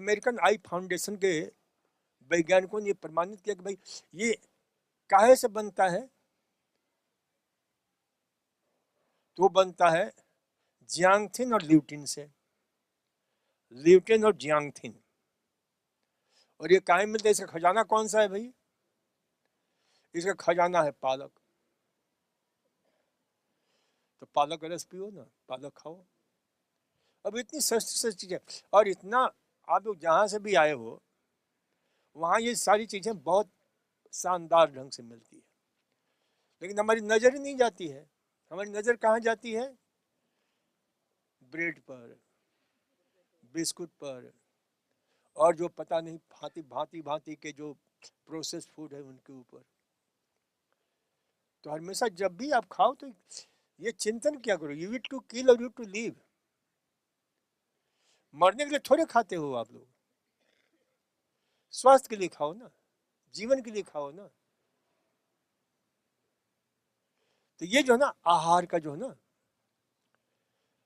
American आई foundation के वैज्ञानिकों ने प्रमाणित किया कि भाई ये काहे से बनता है, तो बनता है जियांगथिन और ल्यूटिन से, ल्यूटिन और जियांगथिन। और ये काहे मिलता है, इसका खजाना कौन सा है भाई? इसका खजाना है पालक। तो पालक का रस पियो ना, पालक खाओ। अब इतनी सस्ती सस्ती चीजें, और इतना आप लोग जहां से भी आए हो वहां ये सारी चीजें बहुत शानदार ढंग से मिलती है, लेकिन हमारी नजर ही नहीं जाती है। हमारी नजर कहाँ जाती है? ब्रेड पर, बिस्कुट पर, और जो पता नहीं भांति भांति भांति के जो प्रोसेस फूड है उनके ऊपर। तो हमेशा जब भी आप खाओ तो ये चिंतन क्या करो, यू इट टू किल और यू टू लीव। मरने के लिए थोड़े खाते हो आप लोग, स्वास्थ्य के लिए खाओ ना, जीवन के लिए खाओ ना। तो ये जो है ना आहार का जो है ना,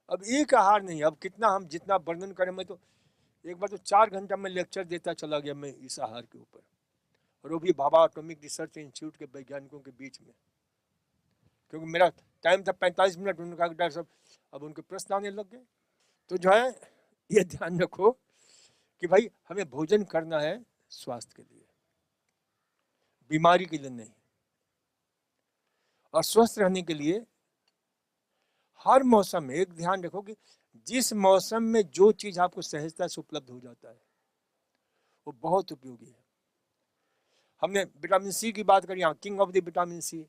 अब एक आहार नहीं, अब कितना हम जितना वर्णन करें, मैं तो एक बार तो 4 घंटा में लेक्चर देता चला गया मैं इस आहार के ऊपर, और वो भी भाभा एटॉमिक रिसर्च इंस्टीट्यूट के वैज्ञानिकों के बीच में, क्योंकि मेरा टाइम था 45 मिनट। उन्होंने कहा कि डॉक्टर साहब अब उनके प्रश्न आने लग गए। तो जो है ये ध्यान रखो कि भाई हमें भोजन करना है स्वास्थ्य के लिए, बीमारी के लिए नहीं। और स्वस्थ रहने के लिए हर मौसम में एक ध्यान रखो कि जिस मौसम में जो चीज आपको सहजता से उपलब्ध हो जाता है वो बहुत उपयोगी है। हमने विटामिन सी की बात करी, king of the vitamin C,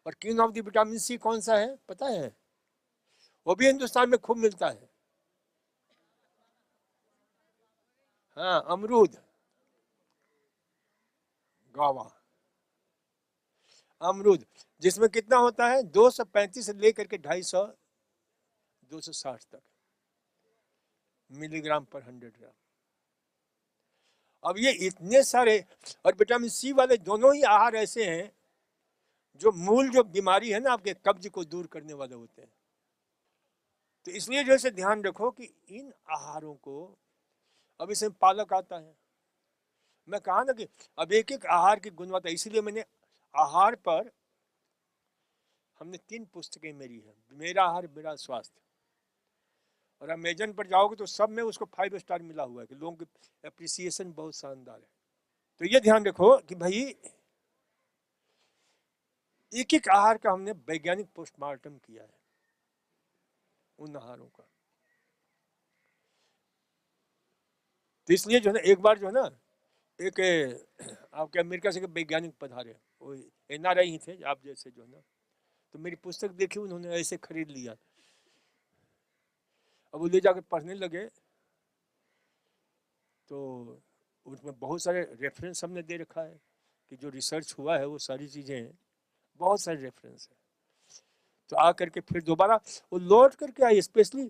और king of the vitamin C कौन सा है पता है? वो भी हिंदुस्तान में खूब मिलता है। हाँ, अमरूद, गावा अमरूद, जिसमें कितना होता है 235 से लेकर के 250 260 तक मिलीग्राम पर 100 ग्राम। अब ये इतने सारे, और विटामिन सी वाले दोनों ही आहार ऐसे हैं जो मूल जो बीमारी है ना आपके कब्ज को दूर करने वाले होते हैं। तो इसलिए जो है ध्यान रखो कि इन आहारों को, अब इसमें पालक आता है, मैं कहा ना कि अब एक एक आहार की गुणवत्ता, इसीलिए मैंने आहार पर हमने 3 पुस्तकें मेरी है, मेरा आहार मेरा स्वास्थ्य, और अमेजन पर जाओगे तो सब में उसको 5 स्टार मिला हुआ है कि लोगों की एप्रिसिएशन बहुत शानदार है। तो ये ध्यान रखो कि भाई एक एक आहार का हमने वैज्ञानिक पोस्टमार्टम किया है उन आहारों का। तो इसलिए जो है ना एक बार जो है ना एक आपके अमेरिका से वैज्ञानिक पधारे, वो एनआरआई ही थे आप जैसे जो है ना, तो मेरी पुस्तक देखी उन्होंने, ऐसे खरीद लिया। अब वो ले जाकर पढ़ने लगे तो उसमें बहुत सारे रेफरेंस हमने दे रखा है कि जो रिसर्च हुआ है वो सारी चीज़ें, बहुत सारे रेफरेंस है। तो आ करके फिर दोबारा वो लौट करके आई स्पेशली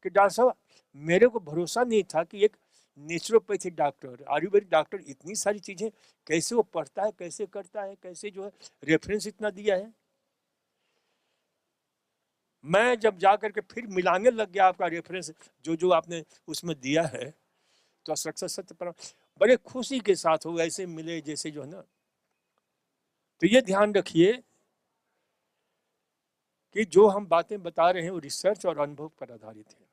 कि डॉक्टर साहब मेरे को भरोसा नहीं था कि एक नेचुरोपैथिक डॉक्टर, आयुर्वेदिक डॉक्टर इतनी सारी चीज़ें कैसे वो पढ़ता है, कैसे करता है, कैसे जो है रेफरेंस इतना दिया है। मैं जब जा करके फिर मिलाने लग गया आपका रेफरेंस जो जो आपने उसमें दिया है, तो सत्य पर बड़े खुशी के साथ वो ऐसे मिले जैसे जो है ना। तो ये ध्यान रखिए कि जो हम बातें बता रहे हैं वो रिसर्च और अनुभव पर आधारित है,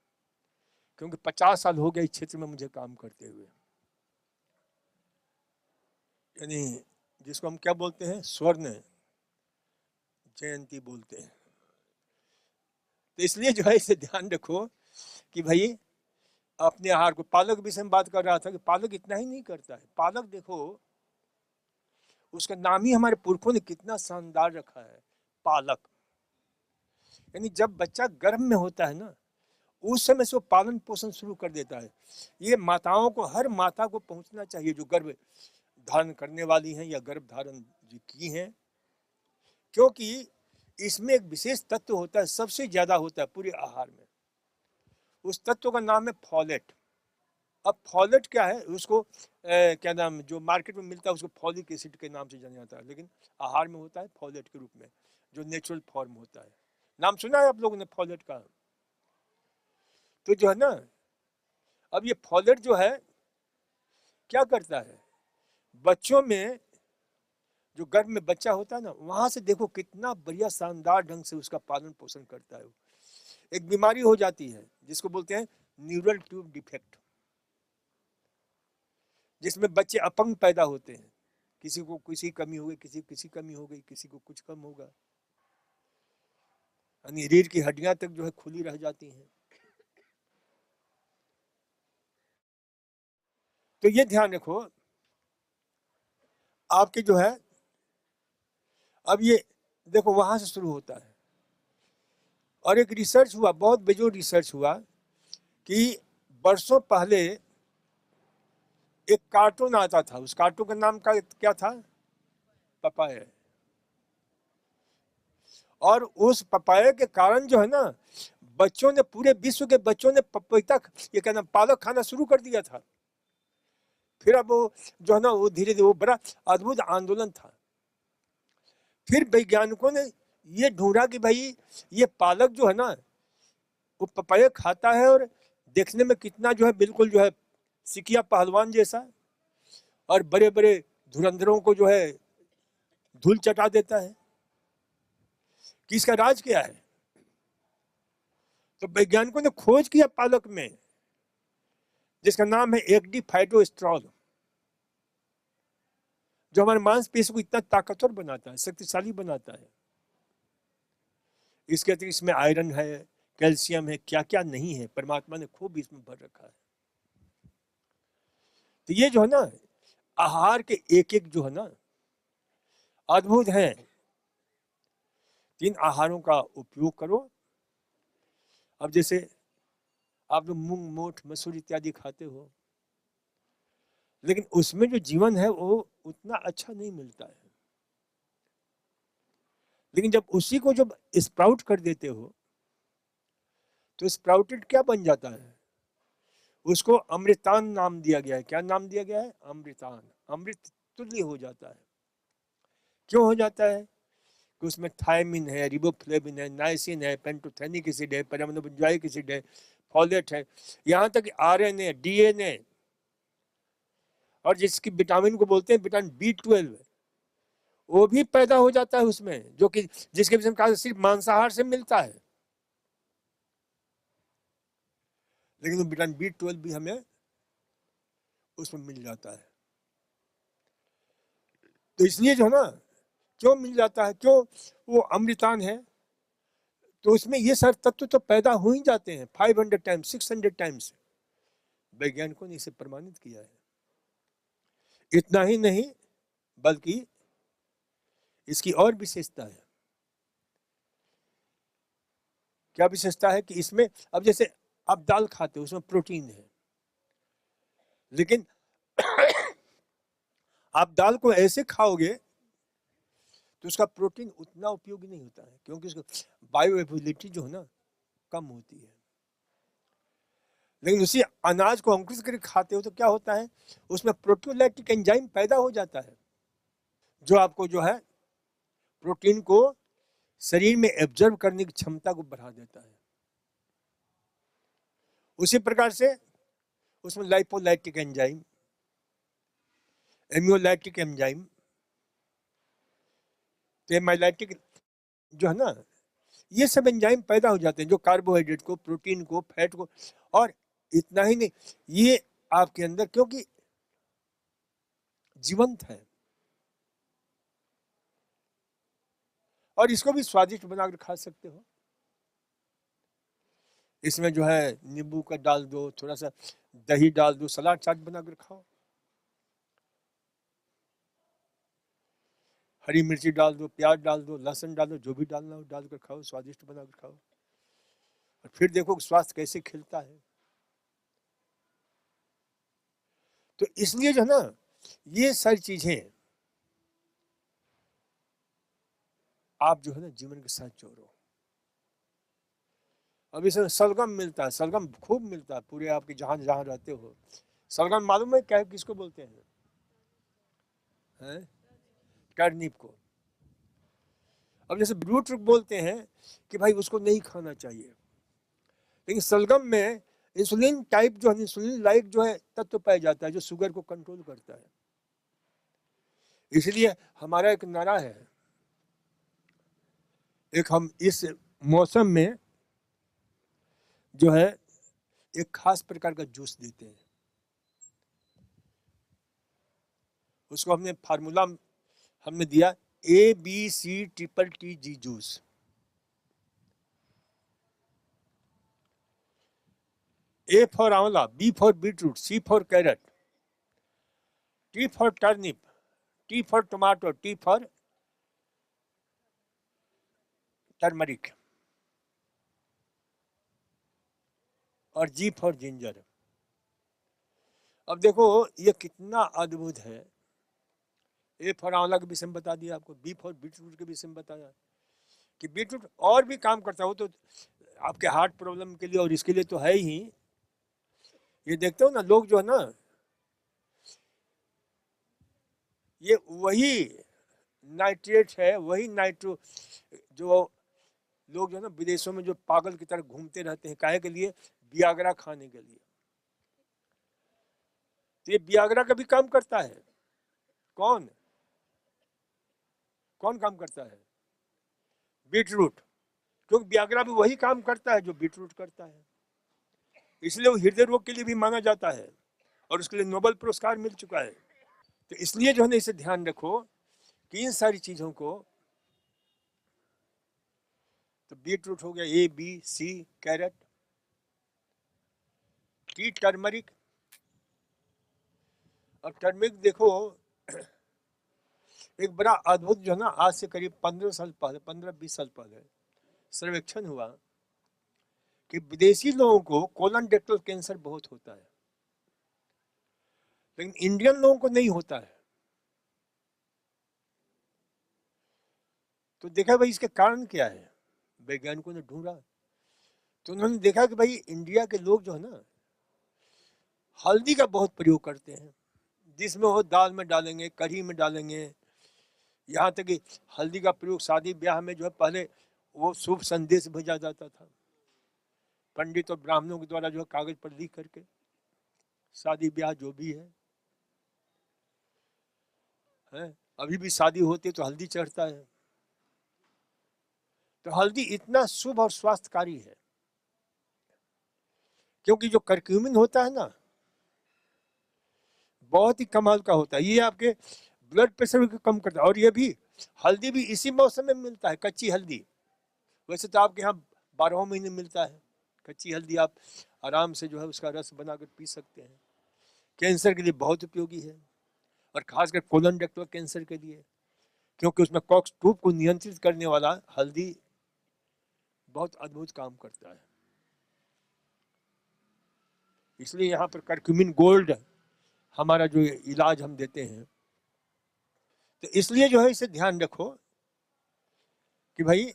क्योंकि 50 साल हो गए इस क्षेत्र में मुझे काम करते हुए, यानी जिसको हम क्या बोलते हैं स्वर्ण जयंती बोलते हैं। तो इसलिए जो है इसे ध्यान रखो कि भाई अपने आहार को, पालक विषय में बात कर रहा था कि पालक इतना ही नहीं करता है, पालक देखो उसका नाम ही हमारे पुरखों ने कितना शानदार रखा है, पालक। यानी जब बच्चा गर्भ में होता है ना उस समय से वो पालन पोषण शुरू कर देता है। ये माताओं को, हर माता को पहुंचना चाहिए जो गर्भ धारण करने वाली हैं या गर्भ धारण की हैं, क्योंकि इसमें एक विशेष तत्व होता है, सबसे ज्यादा होता है पूरे आहार में। उस तत्व का नाम है फॉलेट। अब फॉलेट क्या है, उसको क्या नाम, जो मार्केट में मिलता है उसको फॉलिक एसिड के नाम से जाना जाता है, लेकिन आहार में होता है फॉलेट के रूप में, जो नेचुरल फॉर्म होता है। नाम सुना है आप लोगों ने फॉलेट का? तो जो है ना अब ये फॉलेट जो है क्या करता है, बच्चों में जो गर्भ में बच्चा होता है ना, वहां से देखो कितना बढ़िया शानदार ढंग से उसका पालन पोषण करता है। एक बीमारी हो जाती है जिसको बोलते हैं न्यूरल ट्यूब डिफेक्ट, जिसमें बच्चे अपंग पैदा होते हैं। किसी को किसी कमी हो गई, किसी कमी हो गई, किसी को कुछ कम होगा, यानी रीढ़ की हड्डियां तक जो है खुली रह जाती हैं। तो ये ध्यान रखो, आपके जो है, अब ये देखो वहां से शुरू होता है। और एक रिसर्च हुआ, बहुत बेजोड़ रिसर्च हुआ कि वर्षों पहले एक कार्टून आता था, उस कार्टून का नाम का क्या था, पपाया। और उस पपाया के कारण जो है ना, बच्चों ने, पूरे विश्व के बच्चों ने पपीता, ये क्या नाम, पालक खाना शुरू कर दिया था। फिर अब वो जो है ना, वो धीरे धीरे, वो बड़ा अद्भुत आंदोलन था। फिर वैज्ञानिकों ने ये ढूंढा कि भाई ये पालक जो है ना, वो पपाया खाता है और देखने में कितना जो है बिल्कुल जो है सिकिया पहलवान जैसा, और बड़े बड़े धुरंधरों को जो है धूल चटा देता है, कि इसका राज क्या है। तो वैज्ञानिकों ने खोज किया पालक में, जिसका नाम है एक्डी फाइटोस्ट्रॉल, जो हमारे मांसपेशी को इतना ताकतवर बनाता है, शक्तिशाली बनाता है। इसके अतिरिक्त इसमें आयरन है, कैल्शियम है, क्या क्या नहीं है, परमात्मा ने खूब इसमें भर रखा है। तो ये जो है ना, आहार के एक एक जो है ना अद्भुत है। 3 आहारों का उपयोग करो। अब जैसे आप लोग मूंग, मोठ, मसूर इत्यादि खाते हो, लेकिन उसमें जो जीवन है वो उतना अच्छा नहीं मिलता है। लेकिन जब उसी को जब स्प्राउट कर देते हो, तो स्प्राउटेड क्या बन जाता है, उसको अमृतान नाम दिया गया है। क्या नाम दिया गया है, अमृतान। अमृत तुल्य हो जाता है। क्यों हो जाता है, कि उसमें थायमिन है, रिबोफ्लेविन है, नाइसिन है, पेंटोथेनिक एसिड है, पैरामिनोबेंजोइक एसिड है, फॉलेट है, यहाँ तक आरएनए, डीएनए, और जिसकी विटामिन को बोलते हैं विटामिन B12, वो भी पैदा हो जाता है उसमें, जो कि जिसके विषय में कहा सिर्फ मांसाहार से मिलता है। लेकिन वो विटामिन B12 भी हमें उसमें मिल जाता है। तो इसलिए जो है ना, क्यों मिल जाता है, क्यों वो अमृतान है, तो उसमें ये सारे तत्व तो पैदा हो ही जाते हैं 500 टाइम्स, 600 टाइम्स। वैज्ञानिकों ने इसे प्रमाणित किया है। इतना ही नहीं, बल्कि इसकी और विशेषता है। क्या विशेषता है, कि इसमें, अब जैसे आप दाल खाते हो, उसमें प्रोटीन है, लेकिन आप दाल को ऐसे खाओगे तो उसका प्रोटीन उतना उपयोगी नहीं होता है, क्योंकि उसका बायोअवेलेबिलिटी जो है ना कम होती है। लेकिन उसी अनाज को अंकुरित करके खाते हो तो क्या होता है, उसमें प्रोटियोलैक्टिक एंजाइम पैदा हो जाता है, जो आपको जो है प्रोटीन को शरीर में एब्जॉर्ब करने की क्षमता को बढ़ा देता है। उसी प्रकार से उसमें लाइपोलाइटिक एंजाइम, एमियोलाइटिक एंजाइम, टेमाइलाइटिक जो है ना, ये सब एंजाइम पैदा हो जाते हैं, जो कार्बोहाइड्रेट को, प्रोटीन को, फैट को, और इतना ही नहीं, ये आपके अंदर क्योंकि जीवंत है, और इसको भी स्वादिष्ट बनाकर खा सकते हो। इसमें जो है नींबू का डाल दो, थोड़ा सा दही डाल दो, सलाद चाट बनाकर खाओ, हरी मिर्ची डाल दो, प्याज डाल दो, लहसुन डाल दो, जो भी डालना हो डालकर खाओ, स्वादिष्ट बनाकर खाओ, और फिर देखो स्वास्थ्य कैसे खिलता है। तो इसलिए जो है ना, ये सारी चीजें आप जो है ना जीवन के साथ जोड़ो। अब इसमें सलगम मिलता है, सलगम खूब मिलता है पूरे आपके जहां जहां रहते हो। सलगम मालूम है क्या, किसको बोलते हैं? टर्निप को। अब जैसे रूट बोलते हैं कि भाई उसको नहीं खाना चाहिए, लेकिन सलगम में इंसुलिन टाइप जो है, इंसुलिन लाइक जो है तत्व पाया जाता है जो शुगर को कंट्रोल करता है। इसलिए हमारा एक नारा है, एक हम इस मौसम में जो है एक खास प्रकार का जूस देते हैं, उसको हमने फार्मूला हमने दिया ABCTTG juice. A for amla, B for beetroot, C for carrot, T for turnip, T for tomato, T for turmeric और G फॉर जिंजर। अब देखो ये कितना अद्भुत है। A फॉर आंवला के विषय में बता दिया आपको, B फॉर बीटरूट के विषय में बताया कि बीटरूट और भी काम करता हो, तो आपके हार्ट प्रॉब्लम के लिए और इसके लिए तो है ही। ये देखते हो ना लोग जो है ना, ये वही नाइट्रेट है, वही नाइट्रो जो लोग जो है ना विदेशों में जो पागल की तरह घूमते रहते हैं, काहे के लिए? वियाग्रा खाने के लिए। तो ये वियाग्रा का भी काम करता है। कौन कौन काम करता है? बीटरूट, क्योंकि वियाग्रा भी वही काम करता है जो बीटरूट करता है। इसलिए वो हृदय रोग के लिए भी माना जाता है और उसके लिए नोबेल पुरस्कार मिल चुका है। तो इसलिए जो है ना इसे ध्यान रखो कि इन सारी चीजों को, तो बीटरूट हो गया ABC, कैरेट, T टर्मरिक, और टर्मरिक देखो एक बड़ा अद्भुत जो है ना, आज से करीब 15 साल पहले, 15-20 साल पहले सर्वेक्षण हुआ कि विदेशी लोगों को कोलोरेक्टल कैंसर बहुत होता है, लेकिन इंडियन लोगों को नहीं होता है। तो देखा भाई इसके कारण क्या है, वैज्ञानिकों ने ढूंढा, तो उन्होंने देखा कि भाई इंडिया के लोग जो है ना हल्दी का बहुत प्रयोग करते हैं, जिसमें वो दाल में डालेंगे, कढ़ी में डालेंगे। यहाँ तक कि हल्दी का प्रयोग शादी ब्याह में जो है पहले वो शुभ संदेश भेजा जाता था, पंडित और ब्राह्मणों के द्वारा जो है कागज पर लिख करके, शादी ब्याह जो भी है। अभी भी शादी होती है तो हल्दी चढ़ता है। तो हल्दी इतना शुभ और स्वास्थ्यकारी है, क्योंकि जो करक्यूमिन होता है ना बहुत ही कमाल का होता है, ये आपके ब्लड प्रेशर को कम करता है। और ये भी हल्दी भी इसी मौसम में मिलता है, कच्ची हल्दी। वैसे तो आपके यहाँ 12 महीने मिलता है कच्ची हल्दी, आप आराम से जो है उसका रस बनाकर पी सकते हैं। कैंसर के लिए बहुत उपयोगी है, और खासकर कोलोरेक्टल कैंसर के लिए, क्योंकि उसमें कॉक्स-2 को नियंत्रित करने वाला हल्दी बहुत अद्भुत काम करता है। इसलिए यहाँ पर करक्यूमिन गोल्ड हमारा जो इलाज हम देते हैं। तो इसलिए जो है इसे ध्यान रखो कि भाई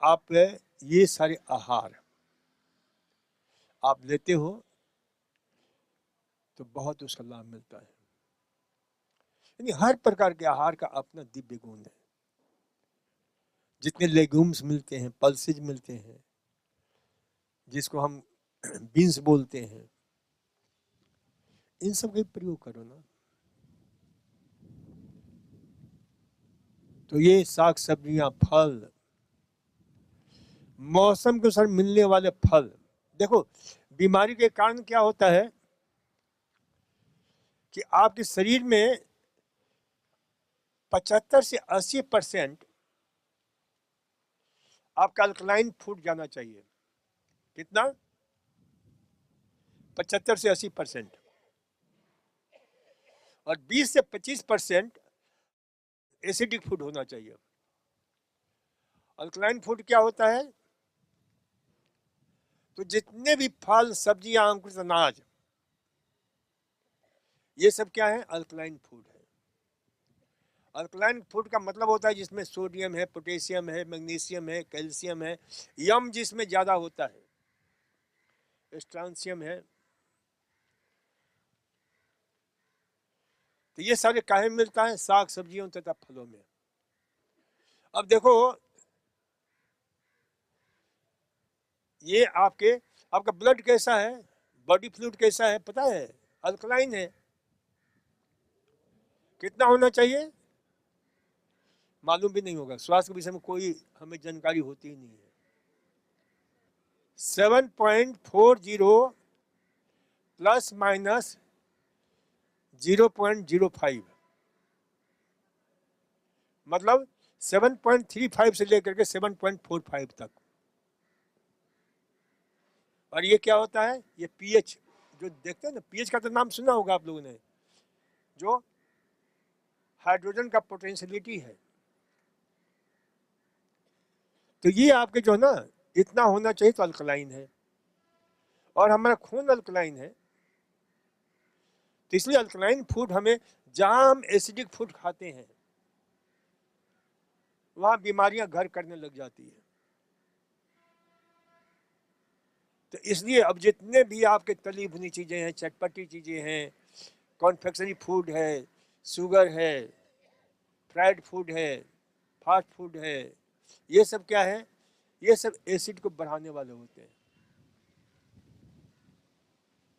आप ये सारे आहार आप लेते हो तो बहुत उसका लाभ मिलता है। यानी हर प्रकार के आहार का अपना दिव्य गुण है। जितने लेग्यूम्स मिलते हैं, पल्सेज मिलते हैं, जिसको हम बीन्स बोलते हैं, इन सब का प्रयोग करो ना। तो ये साग सब्जियां, फल, मौसम के अनुसार मिलने वाले फल। देखो बीमारी के कारण क्या होता है कि आपके शरीर में 75 से 80% आपका अल्कलाइन फूड जाना चाहिए। कितना? 75 से 80%। और 20 से 25% एसिडिक फूड होना चाहिए। अल्कलाइन फूड क्या होता है? तो जितने भी फल, सब्जियां, अंकुरित अनाज, ये सब क्या है? अल्कलाइन फूड है। अल्कलाइन फूड का मतलब होता है जिसमें सोडियम है, पोटेशियम है, मैग्नीशियम है, कैल्शियम है, यम जिसमें ज्यादा होता है, स्ट्रांशियम है। तो ये सारे काहे मिलता है? साग सब्जियों तथा फलों में। अब देखो ये आपका ब्लड कैसा है? बॉडी फ्लूइड कैसा है पता है? अल्कलाइन है। कितना होना चाहिए मालूम भी नहीं होगा, स्वास्थ्य के विषय में कोई हमें जानकारी होती ही नहीं है। 7.40 प्लस माइनस 0.05, मतलब 7.35 से लेकर के 7.45 तक। और ये क्या होता है? ये पीएच जो देखते हैं ना, पीएच का तो नाम सुना होगा आप लोगों ने, जो हाइड्रोजन का पोटेंशियलिटी है। तो ये आपके जो है ना इतना होना चाहिए तो अल्कलाइन है, और हमारा खून अल्कलाइन है। तो इसलिए अल्कलाइन फूड हमें, जहां हम एसिडिक फूड खाते हैं वहां बीमारियां घर करने लग जाती है। तो इसलिए अब जितने भी आपके तली भुनी चीजें हैं, चटपटी चीजें हैं, कॉन्फेक्शनरी फूड है, शुगर है, फ्राइड फूड है, फास्ट फूड है, ये सब क्या है? ये सब एसिड को बढ़ाने वाले होते हैं,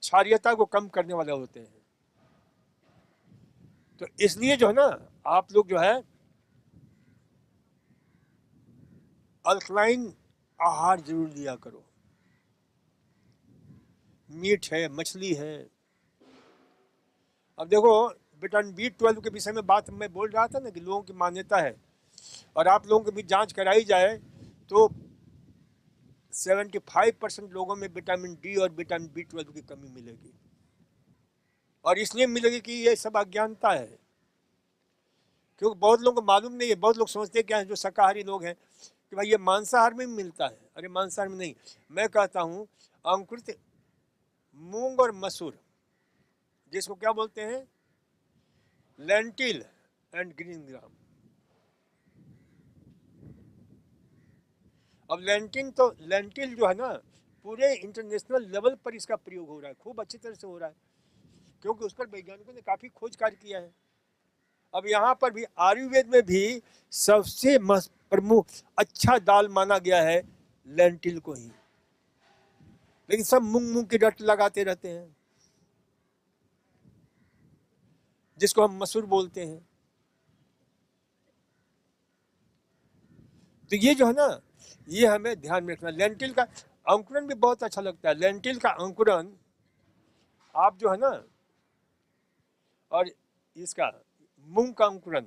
क्षारीयता को कम करने वाले होते हैं। तो इसलिए जो है ना आप लोग जो है अल्कलाइन आहार जरूर लिया करो। मीट है, मछली है। अब देखो विटामिन B12 के विषय में बात मैं बोल रहा था ना कि लोगों की मान्यता है, और आप लोगों की भी जांच कराई जाए तो 75% लोगों में विटामिन डी और विटामिन B12 की कमी मिलेगी। और इसलिए मिलेगी कि ये सब अज्ञानता है, क्योंकि बहुत लोगों को मालूम नहीं है। बहुत लोग सोचते हैं क्या है, जो शाकाहारी लोग हैं, कि भाई ये मांसाहार में मिलता है। अरे मांसाहार में नहीं, मैं कहता हूँ अंकुरित मूंग और मसूर, जिसको क्या बोलते हैं, लेंटिल एंड ग्रीन ग्राम। अब लेंटिल जो है ना पूरे इंटरनेशनल लेवल पर इसका प्रयोग हो रहा है, खूब अच्छी तरह से हो रहा है, क्योंकि उस पर वैज्ञानिकों ने काफी खोज कार्य किया है। अब यहाँ पर भी आयुर्वेद में भी सबसे प्रमुख अच्छा दाल माना गया है लेंटिल को ही, लेकिन सब मूंग की रट लगाते रहते हैं, जिसको हम मसूर बोलते हैं। तो ये जो है ना ये हमें ध्यान में रखना। लेंटिल का अंकुरन भी बहुत अच्छा लगता है। लेंटिल का अंकुरन आप जो है ना, और इसका मूंग का अंकुरन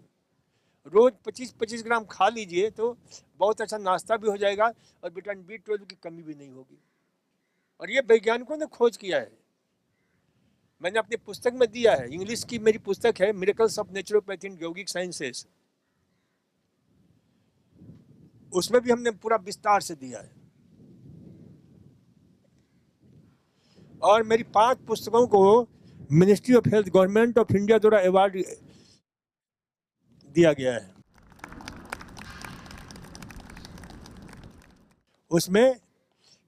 रोज 25-25 ग्राम खा लीजिए तो बहुत अच्छा नाश्ता भी हो जाएगा, और विटामिन B12 की कमी भी नहीं होगी। और ये वैज्ञानिकों ने खोज किया है, मैंने अपनी पुस्तक में दिया है। इंग्लिश की मेरी पुस्तक है मिरेकल्स ऑफ नेचुरोपैथी एंड यौगिक साइंसेस, उसमें भी हमने पूरा विस्तार से दिया है। और मेरी 5 पुस्तकों को ministry of health government of India द्वारा अवार्ड दिया गया है। उसमें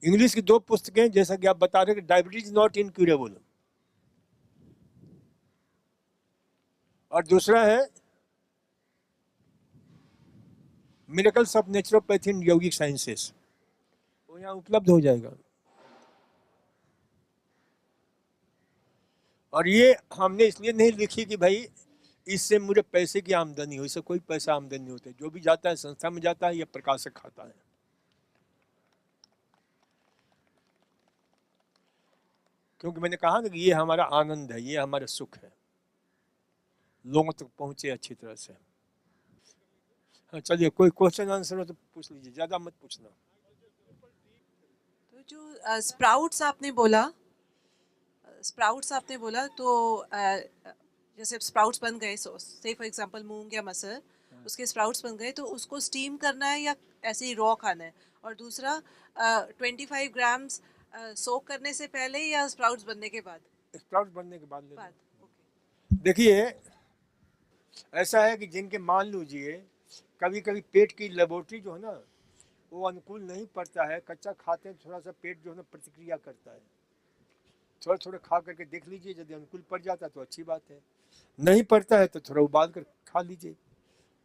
इंग्लिश की 2 पुस्तकें, जैसा कि आप बता रहे हैं, डायबिटीज नॉट इनक्यूरेबल, और दूसरा है मिरेकल्स ऑफ नेचुरोपैथी एंड यौगिक साइंसेस, वो यहाँ उपलब्ध हो जाएगा। और ये हमने इसलिए नहीं लिखी कि भाई इससे मुझे पैसे की आमदनी हो, इससे कोई पैसा आमदनी नहीं होता। जो भी जाता है संस्था में जाता है या प्रकाशक खाता है। क्योंकि मैंने कहा ना कि ये हमारा आनंद है, ये हमारा सुख है, लोगों तक पहुंचे अच्छी तरह से। हाँ चलिए, कोई क्वेश्चन आंसर हो तो पूछ लीजिए, ज्यादा मत पूछना। तो जो स्प्राउट्स आपने बोला तो जैसे स्प्राउट्स बन गए, से फॉर एग्जांपल मूंग या मटर, उसके स्प्राउट्स बन गए, तो उसको स्टीम करना है या ऐसे ही रॉ खाना है? और दूसरा 25 ग्राम्स सोक करने से पहले या स्प्राउट्स बनने के बाद? स्प्राउट बनने के बाद लेना। ओके। देखिए ऐसा है कि जिनके मान लीजिए कभी कभी पेट की लेबोरेटरी जो है ना वो अनुकूल नहीं पड़ता है, कच्चा खाते हैं थोड़ा सा पेट जो है ना प्रतिक्रिया करता है। थोड़ा थोड़ा खा करके देख लीजिए, यदि अनुकूल पड़ जाता है तो अच्छी बात है, नहीं पड़ता है तो थोड़ा उबाल कर खा लीजिए,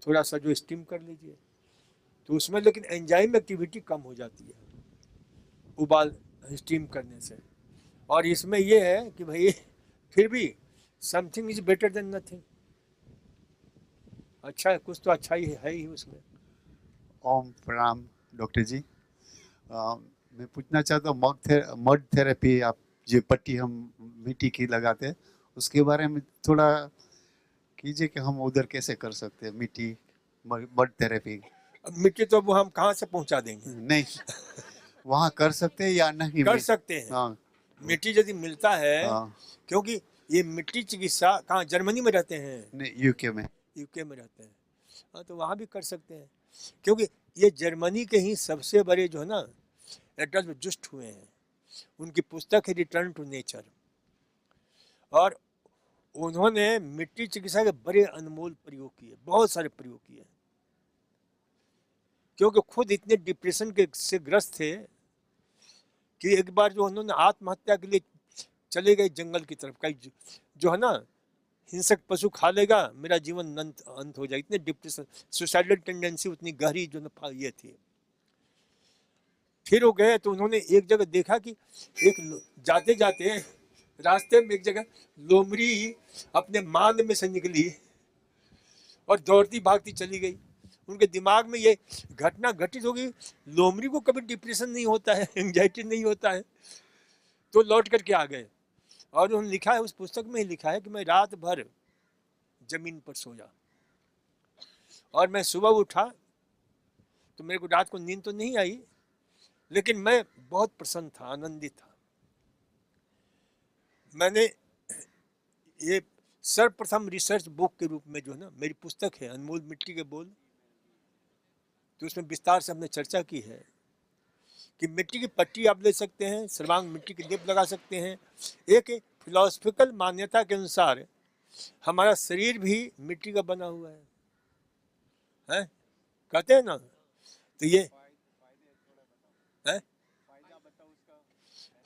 थोड़ा सा जो स्टीम कर लीजिए। तो उसमें लेकिन एंजाइम एक्टिविटी कम हो जाती है उबाल स्टीम करने से। और इसमें ये है कि भाई फिर भी something is better than nothing. अच्छा है, कुछ तो अच्छा ही है ही उसमें। ओम प्रणाम डॉक्टर जी। मैं पूछना चाहता हूँ मड थेरेपी, आप जो पट्टी हम मिट्टी की लगाते हैं उसके बारे में थोड़ा कीजिए कि हम उधर कैसे कर सकते हैं मिट्टी मड थेरेपी। अब मिट्टी तो वो हम कहाँ से पहुंचा देंगे? नहीं, वहाँ कर सकते हैं या नहीं? कर सकते हैं। हाँ मिट्टी यदि मिलता है, हाँ, क्योंकि ये मिट्टी चिकित्सा कहाँ, जर्मनी में रहते हैं, नहीं यूके में। यूके में रहते हैं। हाँ, तो वहाँ भी कर सकते हैं, क्योंकि ये जर्मनी के ही सबसे बड़े जो है ना एडल्ट हुए हैं। उनकी पुस्तक है रिटर्न टू नेचर, और उन्होंने मिट्टी चिकित्सा के बड़े अनमोल प्रयोग किए, बहुत सारे प्रयोग किए, क्योंकि खुद इतने डिप्रेशन के से ग्रस्त थे कि एक बार जो उन्होंने आत्महत्या के लिए चले गए जंगल की तरफ, कहीं जो है ना हिंसक पशु खा लेगा, मेरा जीवन अंत हो जाए, इतने डिप्रेशन, सुसाइडल टेंडेंसी उतनी गहरी जो ना ये थी। फिर वो गए तो उन्होंने एक जगह देखा कि एक जाते जाते रास्ते में एक जगह लोमड़ी अपने मांद में से निकली और दौड़ती भागती चली गई। उनके दिमाग में ये घटना घटित हो गई, लोमड़ी को कभी डिप्रेशन नहीं होता है, एंजाइटी नहीं होता है। तो लौट करके आ गए, और उन्होंने लिखा है, उस पुस्तक में ही लिखा है कि मैं रात भर जमीन पर सोया और मैं सुबह उठा तो मेरे को रात को नींद तो नहीं आई, लेकिन मैं बहुत प्रसन्न था, आनंदित था। मैंने ये सर्वप्रथम रिसर्च बुक के रूप में जो है ना मेरी पुस्तक है अनमोल मिट्टी के बोल, तो उसमें विस्तार से हमने चर्चा की है कि मिट्टी की पट्टी आप ले सकते हैं, सर्वांग मिट्टी की लेप लगा सकते हैं। एक फिलोसफिकल मान्यता के अनुसार हमारा शरीर भी मिट्टी का बना हुआ है? कहते हैं ना, तो ये है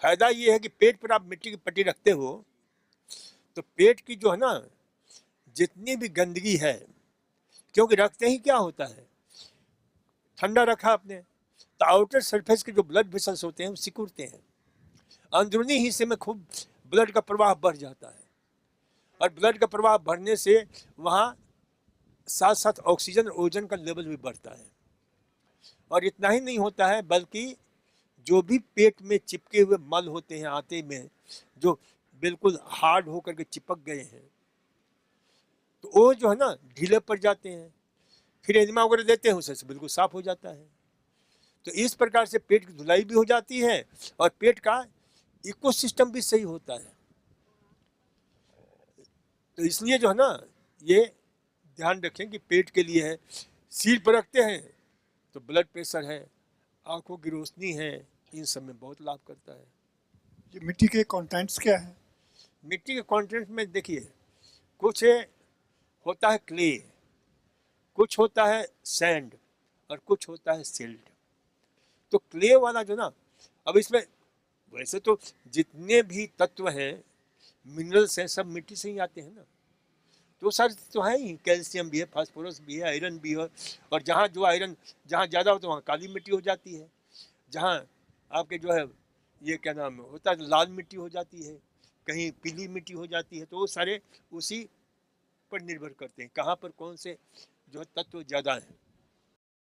फायदा ये है कि पेट पर आप मिट्टी की पट्टी रखते हो तो पेट की जो है ना जितनी भी गंदगी है, क्योंकि रखते ही क्या होता है, ठंडा रखा आपने तो आउटर सरफेस के जो ब्लड वेसल्स होते हैं वो सिकुड़ते हैं, अंदरूनी हिस्से में खूब ब्लड का प्रवाह बढ़ जाता है, और ब्लड का प्रवाह बढ़ने से वहाँ साथ साथ ऑक्सीजन और ओजन का लेवल भी बढ़ता है। और इतना ही नहीं होता है, बल्कि जो भी पेट में चिपके हुए मल होते हैं आते में, जो बिल्कुल हार्ड होकर के चिपक गए हैं, तो वो जो है ना ढीले पड़ जाते हैं, फिर एंजाइम वगैरह देते हैं, उससे बिल्कुल साफ हो जाता है। तो इस प्रकार से पेट की धुलाई भी हो जाती है और पेट का इकोसिस्टम भी सही होता है। तो इसलिए जो है ना ये ध्यान रखें कि पेट के लिए है। सिर पर रखते हैं तो ब्लड प्रेशर है, आंखों की रोशनी है, इन सब में बहुत लाभ करता है। ये मिट्टी के कंटेंट्स क्या है? मिट्टी के कंटेंट में देखिए, कुछ होता है क्ले, कुछ होता है सैंड, और कुछ होता है सिल्ट। तो क्ले वाला जो ना, अब इसमें वैसे तो जितने भी तत्व हैं, मिनरल्स हैं, सब मिट्टी से ही आते हैं ना, तो सारे तो है ही, कैल्शियम भी है, फास्फोरस भी है, आयरन भी है, और जहाँ जो आयरन जहाँ ज़्यादा हो तो वहाँ काली मिट्टी हो जाती है, जहाँ आपके जो है ये क्या नाम होता है लाल मिट्टी हो जाती है, कहीं पीली मिट्टी हो जाती है। तो वो सारे उसी पर निर्भर करते हैं कहाँ पर कौन से जो है तत्व ज़्यादा हैं।